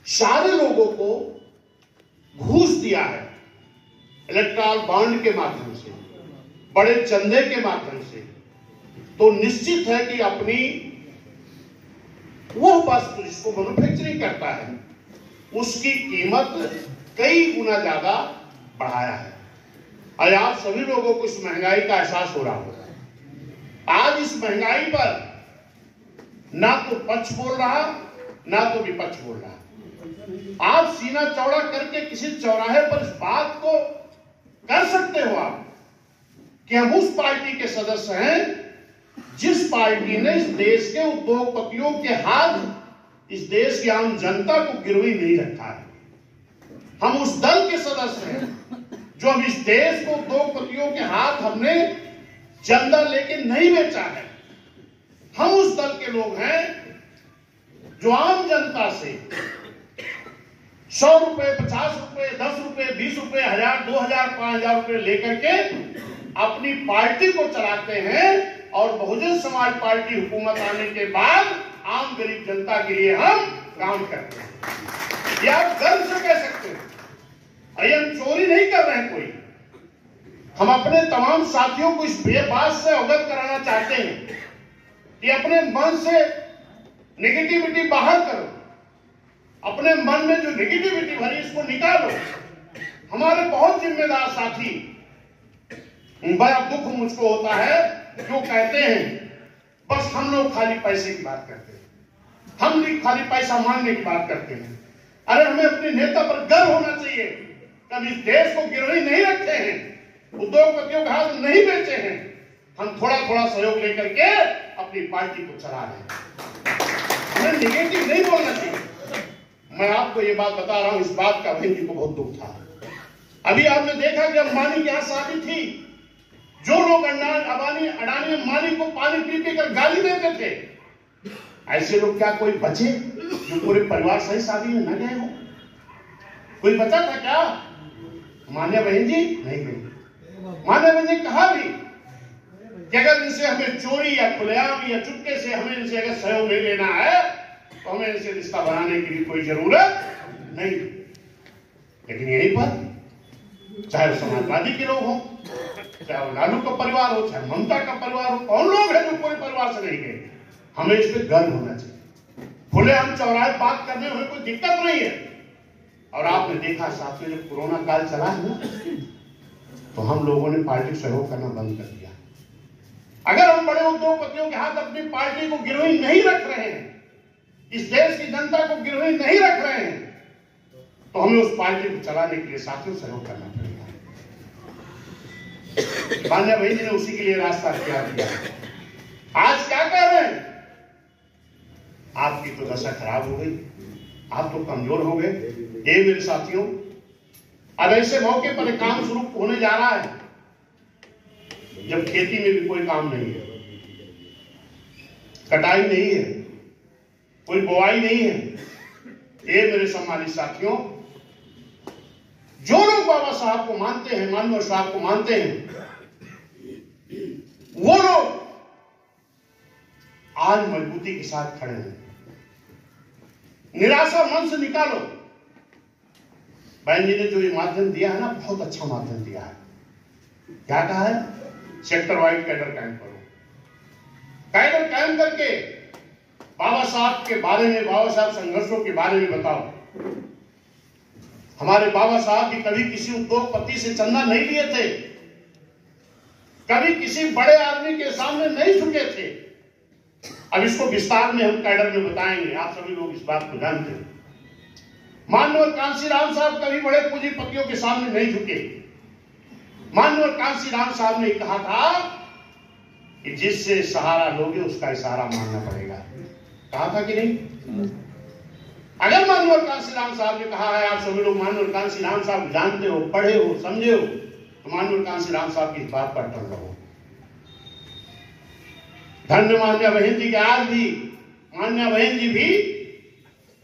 सारे लोगों को घूस दिया है, इलेक्ट्रल बॉन्ड के माध्यम से, बड़े चंदे के माध्यम से, तो निश्चित है कि अपनी वो वस्तु जिसको मैन्युफैक्चरिंग करता है उसकी कीमत कई गुना ज्यादा बढ़ाया है। और आप सभी लोगों को इस महंगाई का एहसास हो रहा होगा। आज इस महंगाई पर ना तो पक्ष बोल रहा ना तो विपक्ष बोल रहा। आप सीना चौड़ा करके किसी चौराहे पर इस बात को कर सकते हो आप कि हम उस पार्टी के सदस्य हैं जिस पार्टी ने इस देश के उद्योगपतियों के हाथ इस देश की आम जनता को गिरवी नहीं रखा है। हम उस दल के सदस्य हैं जो हम इस देश को उद्योगपतियों के हाथ हमने चंदा लेके नहीं बेचा है। हम उस दल के लोग हैं जो आम जनता से 100 रुपए, 50 रुपए, 10 रुपए, 20 रुपए, 1000, 2000, 5000 रुपए लेकर के अपनी पार्टी को चलाते हैं। और बहुजन समाज पार्टी हुकूमत आने के बाद आम गरीब जनता के लिए हम काम करते हैं। ये आप गर्व से कह सकते हैं। अरे हम चोरी नहीं कर रहे हैं कोई। हम अपने तमाम साथियों को इस बात से अवगत कराना चाहते हैं कि अपने मन से नेगेटिविटी बाहर करो, अपने मन में जो नेगेटिविटी भरी इसको निकालो। हमारे बहुत जिम्मेदार साथी, बड़ा दुख मुझको होता है जो कहते हैं बस हम लोग खाली पैसे की बात करते हैं, हम भी खाली पैसा मांगने की बात करते हैं। अरे हमें अपने नेता पर गर्व होना चाहिए। कभी इस देश को गिरवी नहीं रखे हैं, उद्योगपतियों के हाथ नहीं बेचे हैं। हम थोड़ा थोड़ा सहयोग लेकर के अपनी पार्टी को चला रहे हैं। हमें निगेटिव नहीं बोलना चाहिए। मैं आपको ये बात बता रहा हूं, इस बात का बहन जी को बहुत दुख था। अभी आपने देखा कि अंबानी की यहां शादी थी, जो लोग अडानी अंबानी को पानी पी पी कर गाली देते थे, ऐसे लोग क्या कोई बचे जो पूरे परिवार सही शादी में न गए हो? कोई बचा था क्या? मान्या बहन जी नहीं गई। मान्या बहन जी कहा भी कि अगर इनसे हमें चोरी या खुलेआम या चुपके से हमें इनसे अगर सहयोग नहीं लेना है तो हमें इनसे रिश्ता बनाने की भी कोई जरूरत नहीं। लेकिन यहीं पर चाहे वो समाजवादी के लोग हों, चाहे वो लालू का परिवार हो, चाहे ममता का परिवार हो, कौन लोग हैं जो कोई परिवार से नहीं गए? हमें इस पर गर्व होना चाहिए। खुले हम चौराहे बात करने में कोई दिक्कत नहीं है। और आपने देखा साथियों, जब कोरोना काल चला है ना, तो हम लोगों ने पार्टी सहयोग करना बंद कर दिया। अगर हम बड़े उद्योगपतियों के हाथ अपनी पार्टी को गिरवी नहीं रख रहे हैं, इस देश की जनता को गिरवी नहीं रख रहे हैं, तो हमें उस पार्टी को चलाने के लिए साथियों सहयोग करना पड़ेगा। मान्या भाई जी ने उसी के लिए रास्ता अख्तियार किया। आज क्या कह रहे हैं? आपकी तो दशा खराब हो गई, आप तो कमजोर हो गए। ये मेरे साथियों, अब ऐसे मौके पर एक काम शुरू होने जा रहा है जब खेती में भी कोई काम नहीं है, कटाई नहीं है, कोई बुआई नहीं है। ये मेरे सम्मानित साथियों, जो लोग बाबा साहब को मानते हैं, मानवर साहब को मानते हैं, वो लोग आज मजबूती के साथ खड़े हैं। निराशा मन से निकालो। बहन जी ने जो ये माध्यम दिया है ना, बहुत अच्छा माध्यम दिया है। क्या कहा है? सेक्टर वाइड कैडर कैंप करो। कैडर कैंप करके बाबा साहब के बारे में, बाबा साहब संघर्षों के बारे में बताओ। हमारे बाबा साहब भी कभी किसी उद्योगपति से चंदा नहीं लिए थे, कभी किसी बड़े आदमी के सामने नहीं झुके थे। अब इसको विस्तार में हम कैडर में बताएंगे, आप सभी लोग इस बात को जानते हैं। माननीय कांशीराम साहब कभी बड़े पूंजीपतियों के सामने नहीं झुके। माननीय कांशीराम साहब ने कहा था कि जिससे सहारा लोगे उसका इशारा मानना पड़ेगा। कहा था कि नहीं? अगर माननीय कांशीराम साहब ने कहा है, आप सभी लोग माननीय कांशीराम साहब जानते हो, पढ़े हो, समझे हो, तो माननीय कांशीराम साहब की इस बात पर अटल रहो। धन्य मान्या बहन जी के आज भी मान्या बहन जी भी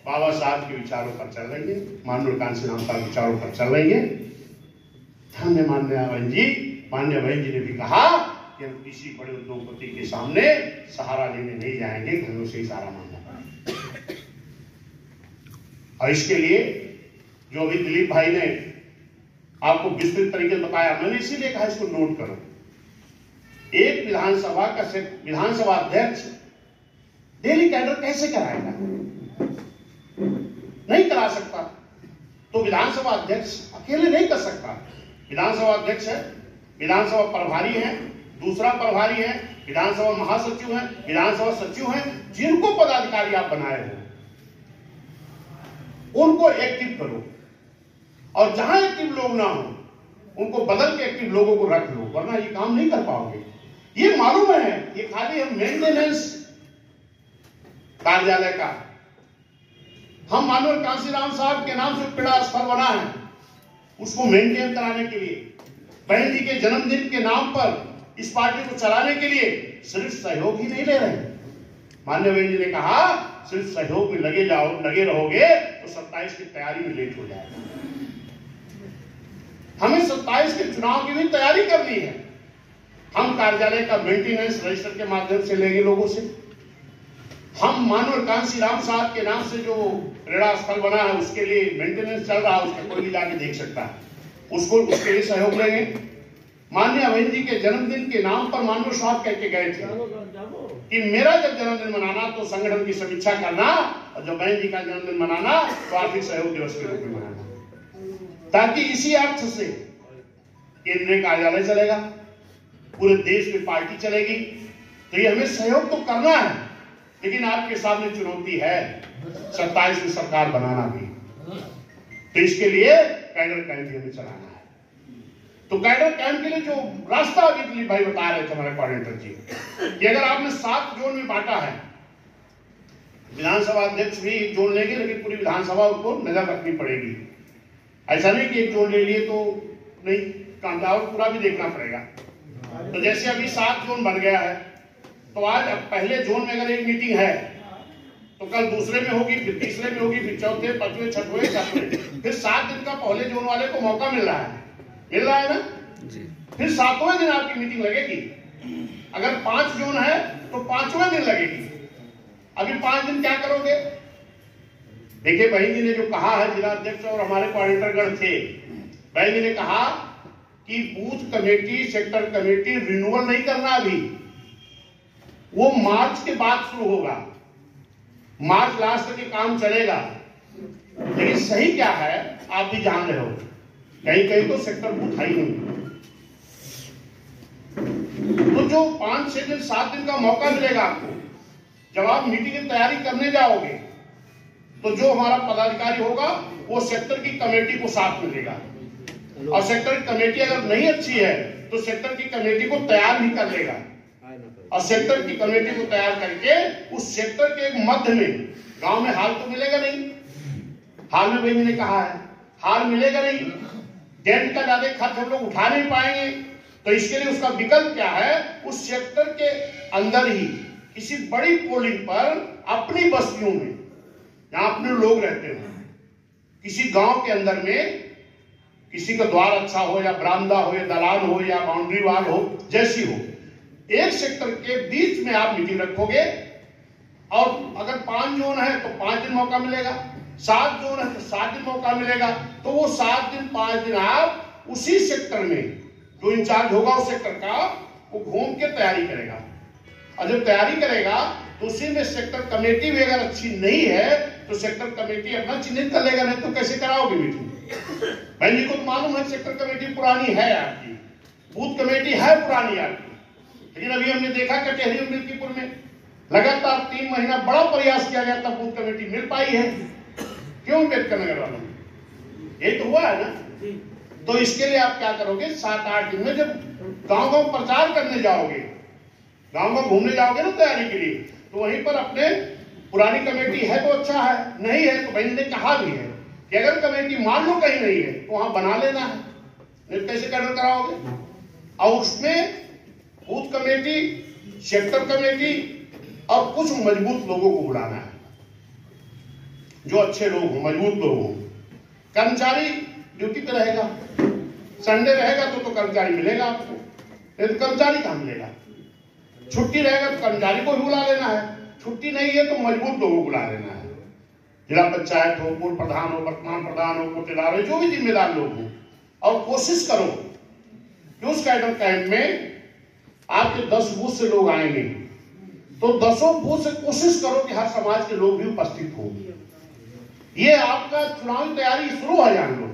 बाबा साहब के विचारों पर चल रही है, माननीय कांशीराम साहब के विचारों पर चल रही है। धन्य मान्या बहन जी, मान्या बहन जी ने भी कहा कि हम किसी बड़े उद्योगपति के सामने सहारा लेने नहीं जाएंगे, घरों से ही सहारा मांगना पड़ेगा। और इसके लिए जो अभी दिलीप भाई ने आपको विस्तृत तरीके से बताया, मैंने इसीलिए कहा इसको नोट करो। एक विधानसभा अध्यक्ष डेली कैडर कैसे कराएगा? नहीं करा सकता। तो विधानसभा अध्यक्ष अकेले नहीं कर सकता। विधानसभा अध्यक्ष है, विधानसभा प्रभारी है, दूसरा प्रभारी है, विधानसभा महासचिव है, विधानसभा सचिव है, जिनको पदाधिकारी आप बनाए हो उनको एक्टिव करो, और जहां एक्टिव लोग ना हो उनको बदल के एक्टिव लोगों को रख लो, वरना ये काम नहीं कर पाओगे। ये मालूम है, ये खाली हम मेंटेनेंस कार्यालय का, हम मानव कांशीराम साहब के नाम से क्रीड़ा स्थल बना है, उसको मेंटेन कराने के लिए, बहन जी के जन्मदिन के नाम पर इस पार्टी को चलाने के लिए सिर्फ सहयोग ही नहीं ले रहे। माननीय बहन जी ने कहा सिर्फ सहयोग में लगे रहोगे तो 27 की तैयारी में लेट हो जाएगा। हमें 27 के चुनाव की भी तैयारी करनी है। हम कार्यालय का मेंटेनेंस रजिस्टर के माध्यम से लेंगे लोगों से। हम मानव कांशीराम साहब के नाम से जो क्रीड़ा स्थल बना है उसके लिए मेंटेनेंस चल रहा है, उसका कोई भी जाके देख सकता है, उसके लिए सहयोग लेंगे। माननीय बहन जी के जन्मदिन के नाम पर मानव साहब कह के गए थे कि मेरा जब जन्मदिन मनाना तो संगठन की समीक्षा करना, और जब बहन जी का जन्मदिन मनाना तो आर्थिक सहयोग दिवस के रूप में मनाना, ताकि इसी अर्थ से केंद्रीय कार्यालय चलेगा, पूरे देश में पार्टी चलेगी। तो ये हमें सहयोग तो करना है, लेकिन आपके सामने चुनौती है 27 में सरकार बनाना भी। तो इसके लिए कैडर कैंप हमें चलाना है। तो कैडर कैंप के लिए जो रास्ता अभी दिलीप भाई बता रहे थे हमारे कोऑर्डिनेटर जी, कि अगर आपने 7 जोन में बांटा है, विधानसभा अध्यक्ष भी एक जोन लेंगे, लेकिन पूरी विधानसभा को नजर रखनी पड़ेगी। ऐसा नहीं कि एक जोन ले लिए तो नहीं, कांटा और पूरा भी देखना पड़ेगा। तो जैसे अभी 7 जोन बन गया है, तो आज अब पहले जोन में अगर एक मीटिंग है तो कल दूसरे में होगी, फिर तीसरे में होगी, फिर चौथे, पांचवें, छठवें, सातवें, फिर 7 दिन का पहले जोन वाले को मौका मिल रहा है ना जी। फिर 7वें दिन आपकी मीटिंग लगेगी। अगर 5 जोन है तो 5वें दिन लगेगी। अभी 5 दिन क्या करोगे? देखिए बहन जी ने जो कहा है, जिला अध्यक्ष और हमारे कोऑर्डिनेटर गण थे, बहन जी ने कहा कि booth committee, sector committee renewal नहीं करना, अभी वो मार्च के बाद शुरू होगा, मार्च लास्ट तक काम चलेगा। लेकिन सही क्या है आप भी जान रहे हो, कहीं कहीं तो सेक्टर बूथ है ही नहीं। तो जो 5-6 दिन 7 दिन का मौका मिलेगा आपको, जब आप मीटिंग की तैयारी करने जाओगे तो जो हमारा पदाधिकारी होगा वो सेक्टर की कमेटी को साथ मिलेगा, और सेक्टर की कमेटी अगर नहीं अच्छी है तो सेक्टर की कमेटी को तैयार भी कर लेगा, और सेक्टर की कमेटी को तैयार करके उस सेक्टर के एक मध्य में, गांव में हाल तो मिलेगा नहीं, हाल में भाई ने कहा है हाल मिलेगा नहीं, टेंट का ज्यादा खर्च हम लोग उठा नहीं पाएंगे। तो इसके लिए उसका विकल्प क्या है? उस सेक्टर के अंदर ही किसी बड़ी पोलिंग पर अपनी बस्तियों में, जहां अपने लोग रहते हो, किसी गांव के अंदर में किसी का द्वार अच्छा हो या बरामदा हो या दलान हो या बाउंड्री वाल हो, जैसी हो, एक सेक्टर के बीच में आप मीटिंग रखोगे, और अगर 5 जोन है तो 5 दिन मौका मिलेगा, 7 जोन है तो 7 दिन मौका मिलेगा। तो वो 7 दिन 5 दिन आप उसी सेक्टर में, जो इंचार्ज होगा उस सेक्टर का, वो घूम के तैयारी करेगा, और जब तैयारी करेगा तो उसी में सेक्टर कमेटी भी अगर अच्छी नहीं है तो सेक्टर कमेटी अपना चिन्हित कर लेगा, नहीं तो कैसे कराओगे मीटिंग? बहन जी को तो मालूम है सेक्टर कमेटी पुरानी है आपकी, बूथ कमेटी है पुरानी आपकी, लेकिन अभी हमने देखा कचहरी और मिल्कीपुर में लगातार 3 महीना बड़ा प्रयास किया गया तब बूथ कमेटी मिल पाई है। क्यों अम्बेडकर नगर वालों में? ये तो हुआ है ना। तो इसके लिए आप क्या करोगे? 7-8 दिन में जब गांव-गांव प्रचार करने जाओगे, गांव-गांव घूमने जाओगे ना तैयारी के लिए, तो वहीं पर अपने पुरानी कमेटी है तो अच्छा है, नहीं है तो बहन ने कहा भी है कि अगर कमेटी मान लो कहीं नहीं है तो वहां बना लेना है, नहीं कैसे कैडर कराओगे? और उसमें बूथ कमेटी, सेक्टर कमेटी और कुछ मजबूत लोगों को बुलाना है, जो अच्छे लोग हो, मजबूत लोग हो। कर्मचारी ड्यूटी पे रहेगा, संडे रहेगा तो कर्मचारी मिलेगा आपको, नहीं तो कर्मचारी कहां मिलेगा? छुट्टी रहेगा तो कर्मचारी को भी बुला लेना है, छुट्टी नहीं है तो मजबूत लोगों को बुला लेना है। जिला पंचायत हो, पूर्व प्रधान हो, वर्तमान प्रधान हो, कोटेदार हो, जो भी जिम्मेदार लोग हो, और कोशिश करो कि उस कैडर कैंप में आपके 10 बूथ से लोग आएंगे तो 10 बूथ से कोशिश करो कि हर समाज के लोग भी उपस्थित हो। ये आपका चुनावी तैयारी शुरू है, जान लो।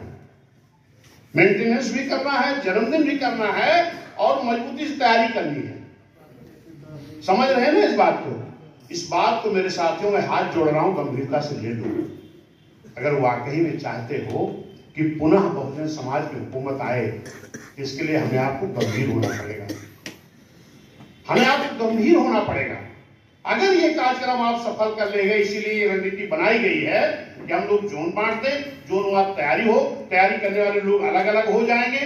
मेंटेनेंस भी करना है, जन्मदिन भी करना है और मजबूती से तैयारी करनी है। समझ रहे हैं ना इस बात को? इस बात को मेरे साथियों में हाथ जोड़ रहा हूं, गंभीरता से ले लो। अगर वाकई में चाहते हो कि पुनः बहुजन समाज की हुकूमत आए, इसके लिए हमें आपको गंभीर होना पड़ेगा, हमें आपको गंभीर होना पड़ेगा। अगर ये कार्यक्रम आप सफल कर लेंगे, इसीलिए ये रणनीति बनाई गई है कि हम लोग जोन बांट दें, जोन वार तैयारी हो, तैयारी करने वाले लोग अलग अलग हो जाएंगे।